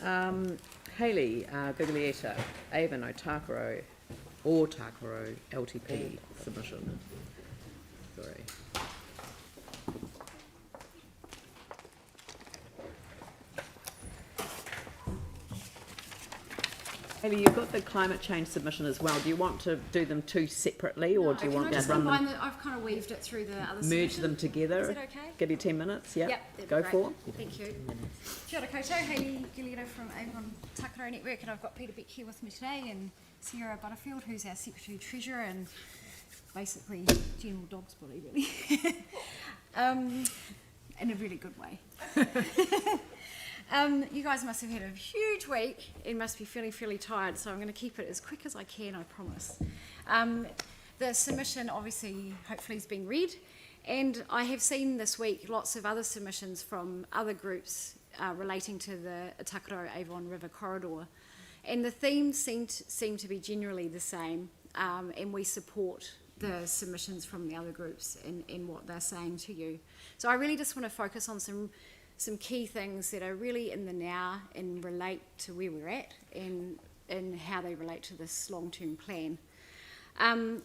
Hayley, Guglietta, Avon-Otakaro, LTP submission. Sorry. Hayley, you've got the climate change submission as well. Do you want to do them two separately, or do you want to run them? I've kind of weaved it through the other Merge submission. them together. Is that okay? Give you 10 minutes. Yeah. Yep, Go great. for. Thank you. Kia ora koutou, Hayley Guglietta from Avon-Otakaro Network, and I've got Peter Beck here with me today, and Sarah Butterfield, who's our Secretary Treasurer, and basically general dog's body, really, in a really good way. You guys must have had a huge week and must be feeling fairly tired, so I'm going to keep it as quick as I can, I promise. The submission obviously hopefully has been read, and I have seen this week lots of other submissions from other groups relating to the Otakaro Avon River corridor, and the themes seem to be generally the same, and we support the submissions from the other groups in what they're saying to you. So I really just want to focus on some key things that are really in the now and relate to where we're at and how they relate to this long-term plan.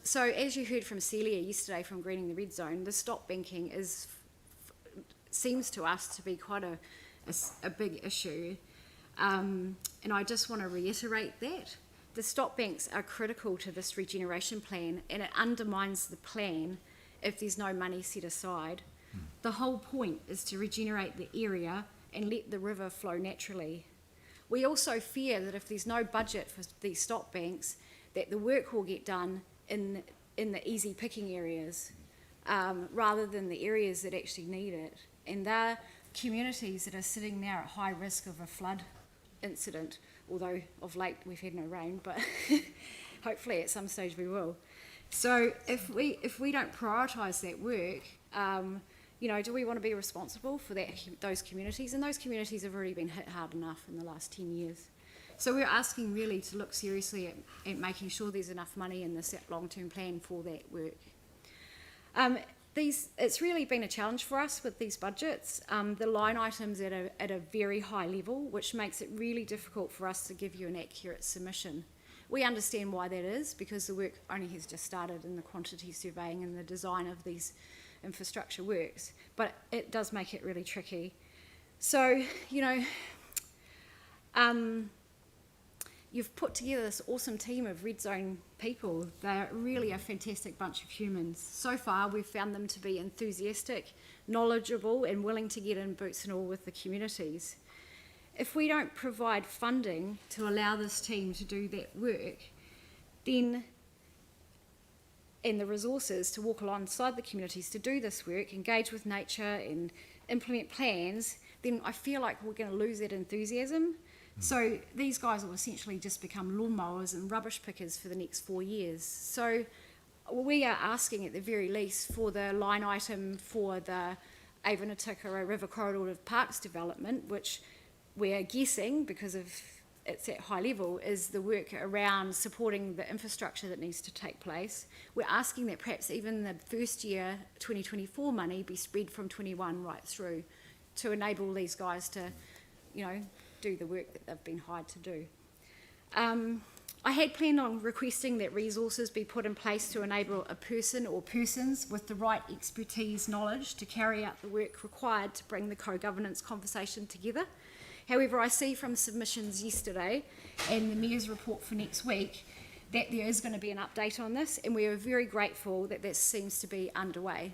So as you heard from Celia yesterday from Greening the Red Zone, the stop banking seems to us to be quite a big issue. And I just want to reiterate that. The stop banks are critical to this regeneration plan, and it undermines the plan if there's no money set aside. The whole point is to regenerate the area and let the river flow naturally. We also fear that if there's no budget for these stop banks, that the work will get done in the easy picking areas rather than the areas that actually need it. And they're communities that are sitting now at high risk of a flood incident, although of late we've had no rain, but hopefully at some stage we will. So if we don't prioritise that work, do we want to be responsible for those communities? And those communities have already been hit hard enough in the last 10 years. So we're asking really to look seriously at making sure there's enough money in this long-term plan for that work. It's really been a challenge for us with these budgets. The line items at a very high level, which makes it really difficult for us to give you an accurate submission. We understand why that is, because the work only has just started in the quantity surveying and the design of these infrastructure works, but it does make it really tricky. So, you've put together this awesome team of Red Zone people. They're really a fantastic bunch of humans. So far, we've found them to be enthusiastic, knowledgeable, and willing to get in boots and all with the communities. If we don't provide funding to allow this team to do that work, then and the resources to walk alongside the communities to do this work, engage with nature and implement plans, then I feel like we're going to lose that enthusiasm. So these guys will essentially just become lawnmowers and rubbish pickers for the next 4 years. So we are asking at the very least for the line item for the Avon-Otakaro River Corridor of Parks development, which we're guessing, because of it's at high level, is the work around supporting the infrastructure that needs to take place. We're asking that perhaps even the first year 2024 money be spread from 21 right through to enable these guys to, do the work that they've been hired to do. I had planned on requesting that resources be put in place to enable a person or persons with the right expertise, knowledge to carry out the work required to bring the co-governance conversation together. However, I see from submissions yesterday and the Mayor's report for next week that there is going to be an update on this, and we are very grateful that this seems to be underway.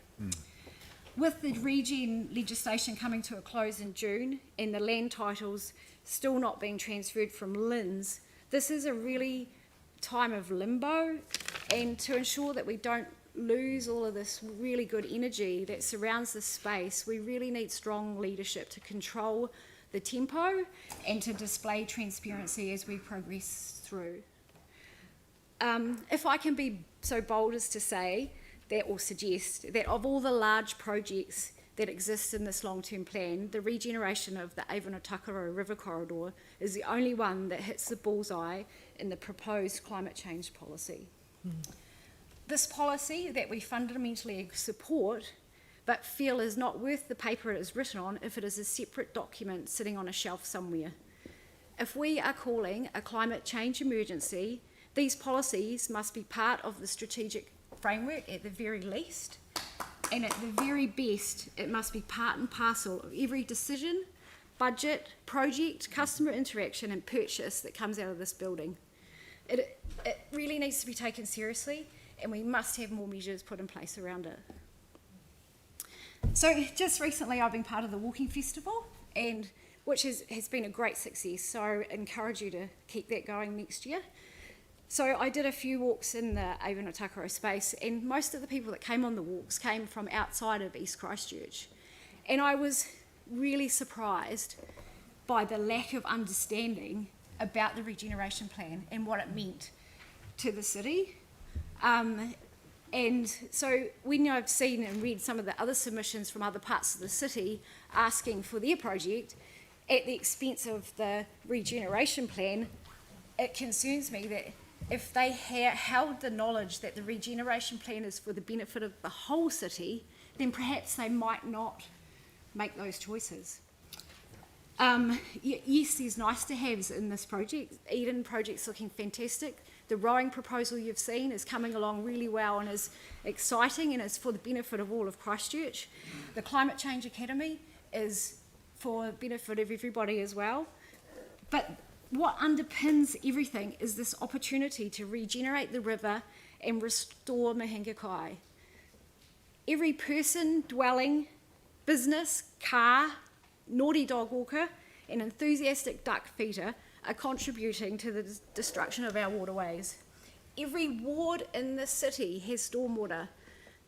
With the regen legislation coming to a close in June and the land titles still not being transferred from LINZ, this is a really time of limbo, and to ensure that we don't lose all of this really good energy that surrounds this space, we really need strong leadership to control the tempo and to display transparency as we progress through. If I can be so bold as to say that, or suggest that of all the large projects that exist in this long-term plan, the regeneration of the Avon-Otakaro River Corridor is the only one that hits the bullseye in the proposed climate change policy. This policy that we fundamentally support but feel is not worth the paper it is written on if it is a separate document sitting on a shelf somewhere. If we are calling a climate change emergency, these policies must be part of the strategic framework at the very least, and at the very best, it must be part and parcel of every decision, budget, project, customer interaction and purchase that comes out of this building. It really needs to be taken seriously, and we must have more measures put in place around it. So just recently I've been part of the Walking Festival, and which has been a great success, so I encourage you to keep that going next year. So I did a few walks in the Avon-Otakaro space, and most of the people that came on the walks came from outside of East Christchurch. And I was really surprised by the lack of understanding about the regeneration plan and what it meant to the city. And so when I've seen and read some of the other submissions from other parts of the city asking for their project at the expense of the regeneration plan, it concerns me that if they held the knowledge that the regeneration plan is for the benefit of the whole city, then perhaps they might not make those choices. Yes, there's nice to haves in this project. Eden project's looking fantastic. The rowing proposal you've seen is coming along really well and is exciting and is for the benefit of all of Christchurch. The Climate Change Academy is for the benefit of everybody as well. But what underpins everything is this opportunity to regenerate the river and restore Mahingakai. Every person, dwelling, business, car, naughty dog walker and enthusiastic duck feeder are contributing to the destruction of our waterways. Every ward in the city has stormwater.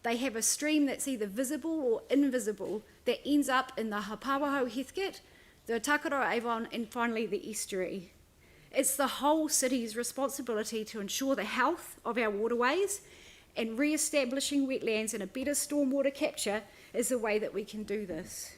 They have a stream that's either visible or invisible that ends up in the Hapawaho Heathcote, the Otakaro Avon and finally the estuary. It's the whole city's responsibility to ensure the health of our waterways, and re-establishing wetlands and a better stormwater capture is the way that we can do this.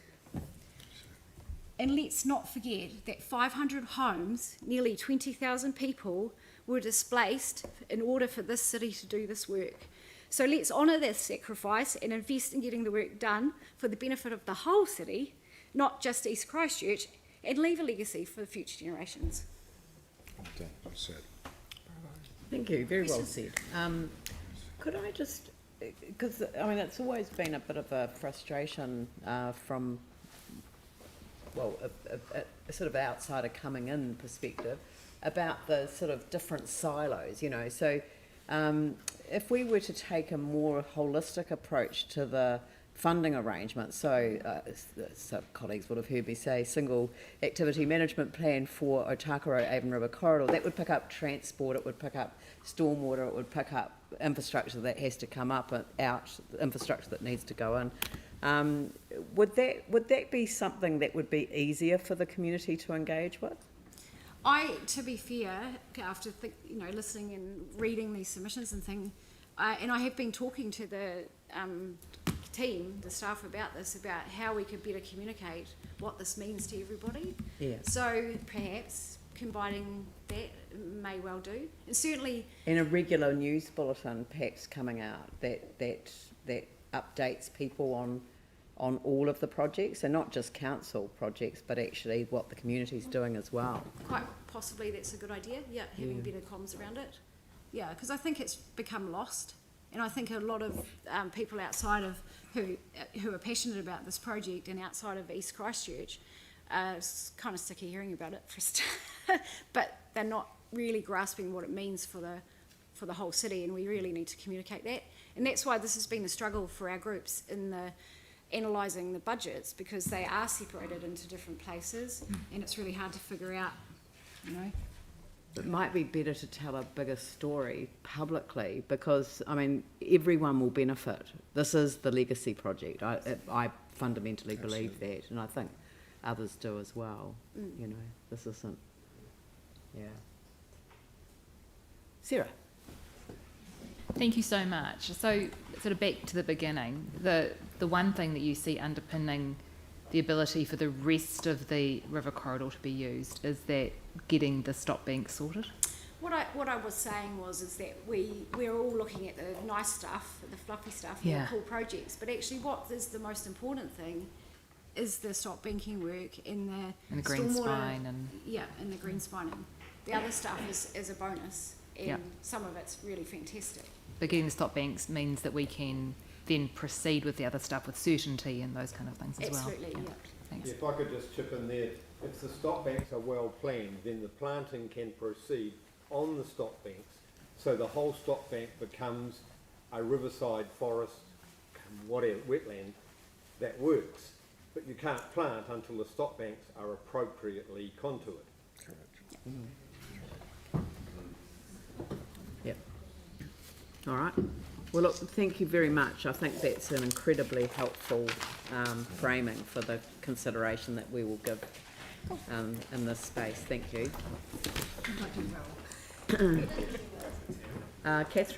And let's not forget that 500 homes, nearly 20,000 people, were displaced in order for this city to do this work. So let's honour this sacrifice and invest in getting the work done for the benefit of the whole city, not just East Christchurch, and leave a legacy for the future generations. Okay, well said. Thank you, very well said. Could I just, because I mean it's always been a bit of a frustration from, well, a sort of outsider coming in perspective about the sort of different silos, you know. So if we were to take a more holistic approach to the funding arrangements, so colleagues would have heard me say single activity management plan for Otakaro Avon River Corridor, that would pick up transport, it would pick up stormwater, it would pick up infrastructure that has to come up and out, infrastructure that needs to go in. Would that be something that would be easier for the community to engage with? To be fair, after listening and reading these submissions and things, and I have been talking to the team, the staff about this, about how we could better communicate what this means to everybody. Yeah. So perhaps combining that may well do, and certainly in a regular news bulletin perhaps coming out that updates people on all of the projects, and not just council projects but actually what the community's doing as well. Quite possibly that's a good idea, having better comms around it. Yeah, because I think it's become lost, and I think a lot of people outside of who are passionate about this project and outside of East Christchurch are kind of sick of hearing about it, but they're not really grasping what it means for the whole city, and we really need to communicate that. And that's why this has been a struggle for our groups in the analysing the budgets, because they are separated into different places, and it's really hard to figure out, you know. It might be better to tell a bigger story publicly, because I mean everyone will benefit. This is the legacy project. I fundamentally believe that, and I think others do as well. You know, this isn't. Yeah. Sarah. Thank you so much. So, sort of back to the beginning, the one thing that you see underpinning the ability for the rest of the river corridor to be used is that getting the stop bank sorted? What I was saying is that we're all looking at the nice stuff, the fluffy stuff, and the cool projects, but actually what is the most important thing is the stop banking work and And the green stormwater- spine and Yeah, and the green spining. The other stuff is a bonus, and Yeah. some of it's really fantastic. but getting the stop banks means that we can then proceed with the other stuff with certainty and those kind of things as Absolutely, well. yeah. Thanks. If I could just chip in there, if the stop banks are well planned, then the planting can proceed on the stop banks. So the whole stop bank becomes a riverside forest, whatever, wetland that works. But you can't plant until the stop banks are appropriately contoured. Yep. All right. Well, look, thank you very much. I think that's an incredibly helpful framing for the consideration that we will give in this space. Thank you. Catherine